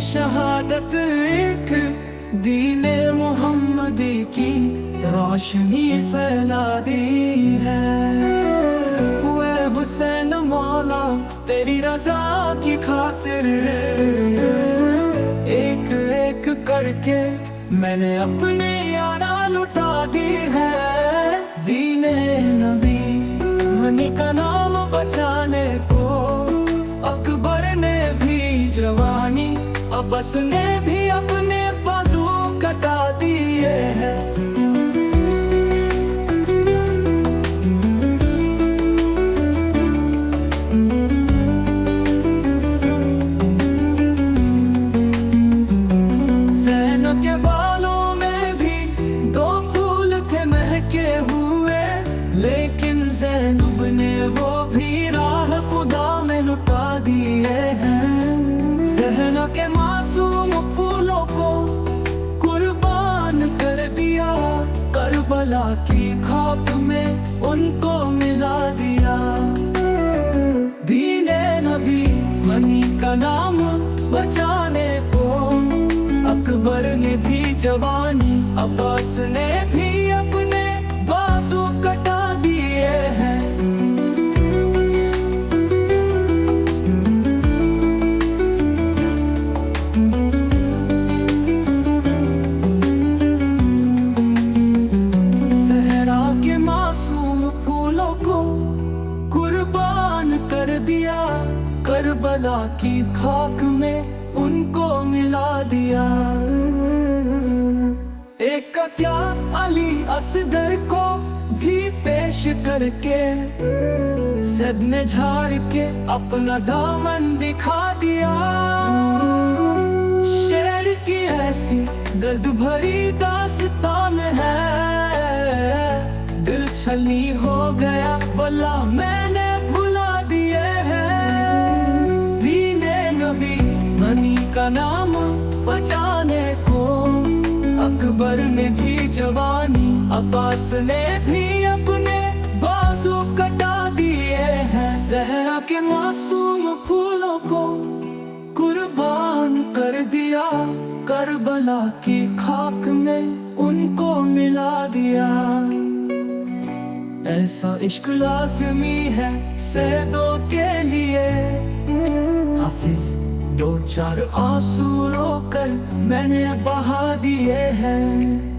शहादत एक दीने मोहम्मदी की रोशनी फैला दी है। हुए हुसैन मौला तेरी रजा की खातिर, एक एक करके मैंने अपनी यारा लुटा दी है। दीने नबी मनी का नाम बचाने को अकबर ने भी जवानी, अब्बास ने भी अपने बाजू कटा दिए हैं। ज़ैनब के बालों में भी दो फूल थे महके हुए, लेकिन ज़ैनब ने वो भी राह खुदा में लुटा दिए हैं। ज़हरा के मासूम फूलों को कुर्बान कर दिया, करबला की खाक में उनको मिला दिया। दीने नबी मनी का नाम बचाने को अकबर ने भी जवानी, अब्बास ने भी अपने बाजू कटा दिए हैं। ज़हरा के मासूम फूलों को कुर्बान कर दिया, करबला की खाक में उनको मिला दिया। एक का क्या अली असगर को भी पेश करके सद ने झाड़ के अपना दामन दिखा दिया। शेर की ऐसी दर्द भरी दास्तान है, दिल छलनी हो गया वल्लाह मैंने भुला दिए हैं। दीने नबी मनी का नाम बचाने को अकबर ने भी जवानी, अब्बास ने भी अपने बाजू कटा दिए हैं। ज़हरा के मासूम फूलों को कुर्बान कर दिया, करबला की खाक में उनको मिला दिया। ऐसा इश्क लाज़मी है सैदों के लिए, हाफिज दो चार आंसू रोकर मैंने बहा दिए हैं।